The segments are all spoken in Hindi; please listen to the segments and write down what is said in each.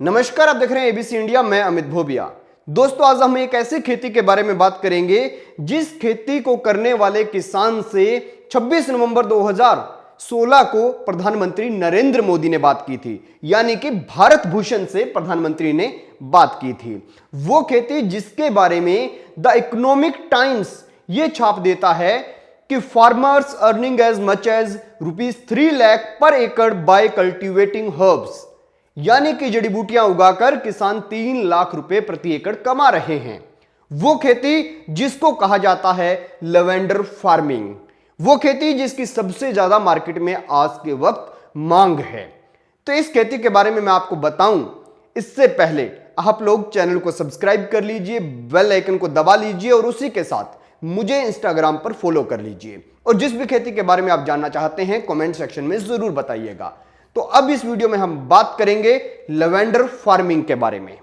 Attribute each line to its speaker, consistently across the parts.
Speaker 1: नमस्कार, आप देख रहे हैं एबीसी इंडिया। मैं अमित भोबिया। दोस्तों, आज हम एक ऐसी खेती के बारे में बात करेंगे जिस खेती को करने वाले किसान से 26 नवंबर 2016 को प्रधानमंत्री नरेंद्र मोदी ने बात की थी, यानी कि भारत भूषण से प्रधानमंत्री ने बात की थी। वो खेती जिसके बारे में द इकोनॉमिक टाइम्स ये छाप देता है कि farmers earning as much as ₹3 lakh पर एकड़ बाय कल्टीवेटिंग हर्ब्स, यानी कि जड़ी बूटियां उगाकर किसान 3 लाख रुपए प्रति एकड़ कमा रहे हैं। वो खेती जिसको कहा जाता है लेवेंडर फार्मिंग, वो खेती जिसकी सबसे ज्यादा मार्केट में आज के वक्त मांग है। तो इस खेती के बारे में मैं आपको बताऊं, इससे पहले आप लोग चैनल को सब्सक्राइब कर लीजिए, बेल आइकन को दबा लीजिए और उसी के साथ मुझे इंस्टाग्राम पर फॉलो कर लीजिए। और जिस भी खेती के बारे में आप जानना चाहते हैं कमेंट सेक्शन में जरूर बताइएगा। तो अब इस वीडियो में हम बात करेंगे लेवेंडर फार्मिंग के बारे में।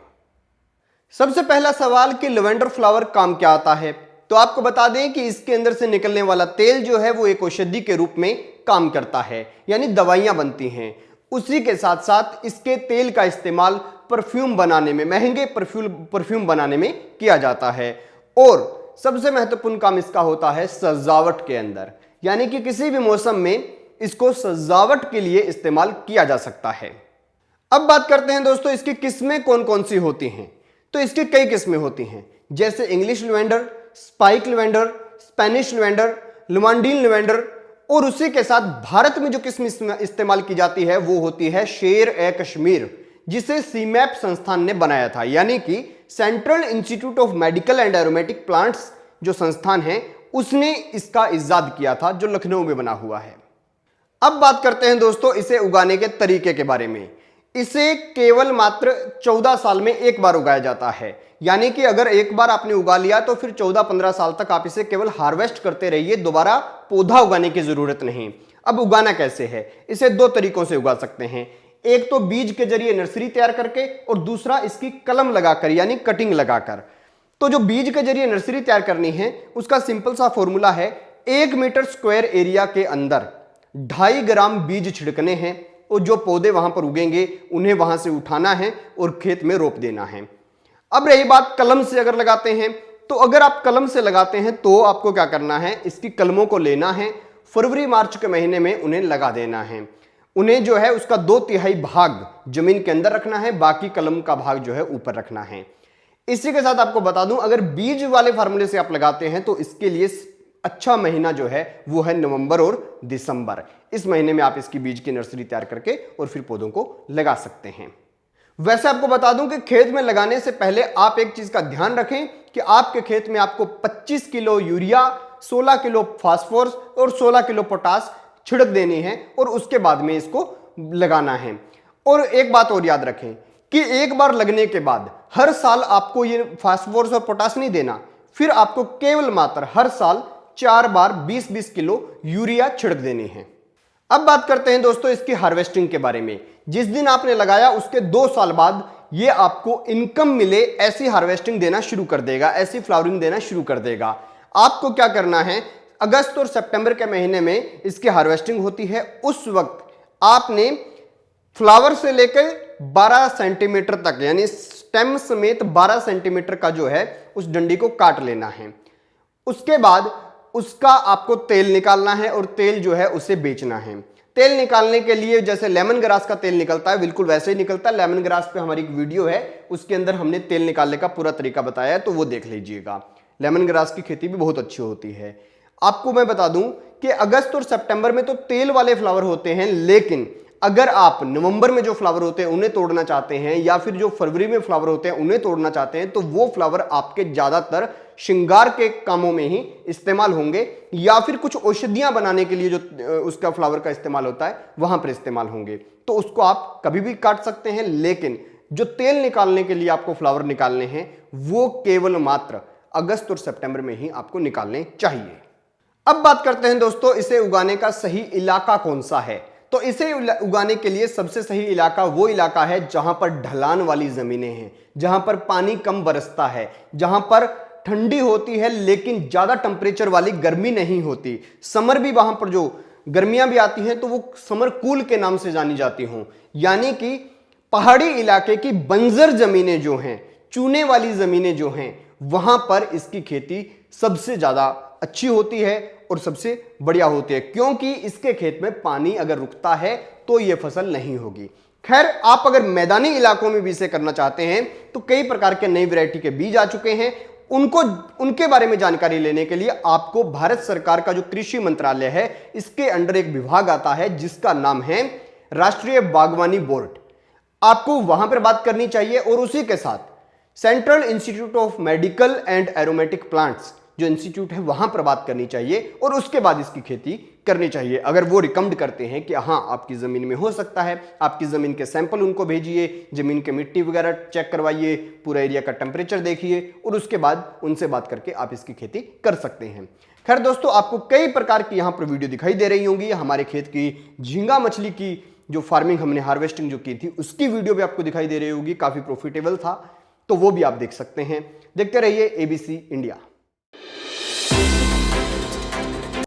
Speaker 1: सबसे पहला सवाल कि लेवेंडर फ्लावर काम क्या आता है, तो आपको बता दें कि इसके अंदर से निकलने वाला तेल जो है वो एक औषधि के रूप में काम करता है, यानी दवाइयां बनती हैं। उसी के साथ साथ इसके तेल का इस्तेमाल परफ्यूम बनाने में, महंगे परफ्यूम बनाने में किया जाता है। और सबसे महत्वपूर्ण काम इसका होता है सजावट के अंदर, यानी कि किसी भी मौसम में इसको सजावट के लिए इस्तेमाल किया जा सकता है। अब बात करते हैं दोस्तों, इसकी किस्में कौन कौन सी होती हैं। तो इसकी कई किस्में होती हैं, जैसे English lavender, spike lavender, Spanish lavender, लुमांडीन लेवेंडर। और उसी के साथ भारत में जो किस्म इस्तेमाल की जाती है वो होती है शेर ए कश्मीर, जिसे सीमैप संस्थान ने बनाया था, यानी कि central institute of medical and aromatic plants जो संस्थान है उसने इसका इजाद किया था, जो लखनऊ में बना हुआ है। अब बात करते हैं दोस्तों इसे उगाने के तरीके के बारे में। इसे केवल मात्र 14 साल में एक बार उगाया जाता है, यानी कि अगर एक बार आपने उगा लिया तो फिर 14-15 साल तक आप इसे केवल हार्वेस्ट करते रहिए, दोबारा पौधा उगाने की जरूरत नहीं। अब उगाना कैसे है, इसे 2 तरीकों से उगा सकते हैं। एक तो बीज के जरिए नर्सरी तैयार करके, और दूसरा इसकी कलम लगाकर, यानी कटिंग लगाकर। तो जो बीज के जरिए नर्सरी तैयार करनी है उसका सिंपल सा फॉर्मूला है, 1 मीटर स्क्वायर एरिया के अंदर 2.5 ग्राम बीज छिड़कने हैं, और जो पौधे वहां पर उगेंगे उन्हें वहां से उठाना है और खेत में रोप देना है। अब रही बात कलम से अगर लगाते हैं, तो अगर आप कलम से लगाते हैं तो आपको क्या करना है, इसकी कलमों को लेना है, फरवरी मार्च के महीने में उन्हें लगा देना है। उन्हें जो है उसका 2/3 भाग जमीन के अंदर रखना है, बाकी कलम का भाग जो है ऊपर रखना है। इसी के साथ आपको बता दूं, अगर बीज वाले फार्मूले से आप लगाते हैं तो इसके लिए अच्छा महीना जो है वो है नवंबर और दिसंबर। इस महीने में आप इसकी बीज की नर्सरी तैयार करके और फिर पौधों को लगा सकते हैं। वैसे आपको बता दूं कि खेत में लगाने से पहले आप एक चीज का ध्यान रखें कि आपके खेत में आपको 25 किलो यूरिया, 16 किलो फास्फोरस और 16 किलो पोटास छिड़क देनी है, और उसके बाद में इसको लगाना है। और एक बात और याद रखें कि एक बार लगने के बाद हर साल आपको ये फास्फोरस और पोटास नहीं देना, फिर आपको केवल मात्र हर साल 4 बार 20-20 किलो यूरिया छिड़क देनी है। अब बात करते हैं दोस्तों इसकी हार्वेस्टिंग के बारे में। जिस दिन आपने लगाया उसके 2 साल बाद ये आपको इनकम मिले ऐसी हार्वेस्टिंग देना शुरू कर देगा, ऐसी फ्लावरिंग देना शुरू कर देगा। आपको क्या करना है, अगस्त और सितंबर के महीने में इसकी हार्वेस्टिंग होती है। उस वक्त आपने फ्लावर से लेकर 12 सेंटीमीटर तक, यानी स्टेम समेत 12 सेंटीमीटर का जो है उस डंडी को काट लेना है। उसके बाद उसका आपको तेल निकालना है, और तेल जो है उसे बेचना है। तेल निकालने के लिए जैसे लेमन ग्रास का तेल निकलता है, बिल्कुल वैसे ही निकलता है। लेमन ग्रास पे हमारी एक वीडियो है, उसके अंदर हमने तेल निकालने का पूरा तरीका बताया है, तो वो देख लीजिएगा। लेमन ग्रास की खेती भी बहुत अच्छी होती है। आपको मैं बता दूं कि अगस्त और सितंबर में तो तेल वाले फ्लावर होते हैं, लेकिन अगर आप नवंबर में जो फ्लावर होते हैं उन्हें तोड़ना चाहते हैं, या फिर जो फरवरी में फ्लावर होते हैं उन्हें तोड़ना चाहते हैं, तो वो फ्लावर आपके ज्यादातर श्रृंगार के कामों में ही इस्तेमाल होंगे, या फिर कुछ औषधियां बनाने के लिए जो उसका फ्लावर का इस्तेमाल होता है वहां पर इस्तेमाल होंगे। तो उसको आप कभी भी काट सकते हैं, लेकिन जो तेल निकालने के लिए आपको फ्लावर निकालने हैं वो केवल मात्र अगस्त और सितंबर में ही आपको निकालने चाहिए। अब बात करते हैं दोस्तों इसे उगाने का सही इलाका कौन सा है। तो इसे उगाने के लिए सबसे सही इलाका वो इलाका है जहां पर ढलान वाली जमीनें हैं, जहां पर पानी कम बरसता है, जहां पर ठंडी होती है लेकिन ज्यादा टेम्परेचर वाली गर्मी नहीं होती। समर भी वहां पर जो गर्मियां भी आती हैं तो वो समर कूल के नाम से जानी जाती हों, यानी कि पहाड़ी इलाके की बंजर जमीनें जो हैं, चूने वाली जमीनें जो हैं, वहां पर इसकी खेती सबसे ज्यादा अच्छी होती है और सबसे बढ़िया होती है, क्योंकि इसके खेत में पानी अगर रुकता है तो यह फसल नहीं होगी। खैर, आप अगर मैदानी इलाकों में भी इसे करना चाहते हैं तो कई प्रकार के नई वैरायटी के बीज आ चुके हैं। उनके बारे में जानकारी लेने के लिए आपको भारत सरकार का जो कृषि मंत्रालय है, इसके अंडर एक विभाग आता है जिसका नाम है राष्ट्रीय बागवानी बोर्ड। आपको वहां पर बात करनी चाहिए और उसी के साथ central institute of medical and aromatic plants जो इंस्टीट्यूट है वहां पर बात करनी चाहिए और उसके बाद इसकी खेती करनी चाहिए। अगर वो रिकमेंड करते हैं कि हाँ आपकी जमीन में हो सकता है, आपकी जमीन के सैंपल उनको भेजिए, जमीन के मिट्टी वगैरह चेक करवाइए, पूरा एरिया का टेम्परेचर देखिए और उसके बाद उनसे बात करके आप इसकी खेती कर सकते हैं। खैर दोस्तों, आपको कई प्रकार की यहां पर वीडियो दिखाई दे रही होंगी। हमारे खेत की झींगा मछली की जो फार्मिंग हमने हार्वेस्टिंग जो की थी उसकी वीडियो भी आपको दिखाई दे रही होगी, काफी प्रॉफिटेबल था, तो वो भी आप देख सकते हैं। देखते रहिए एबीसी इंडिया।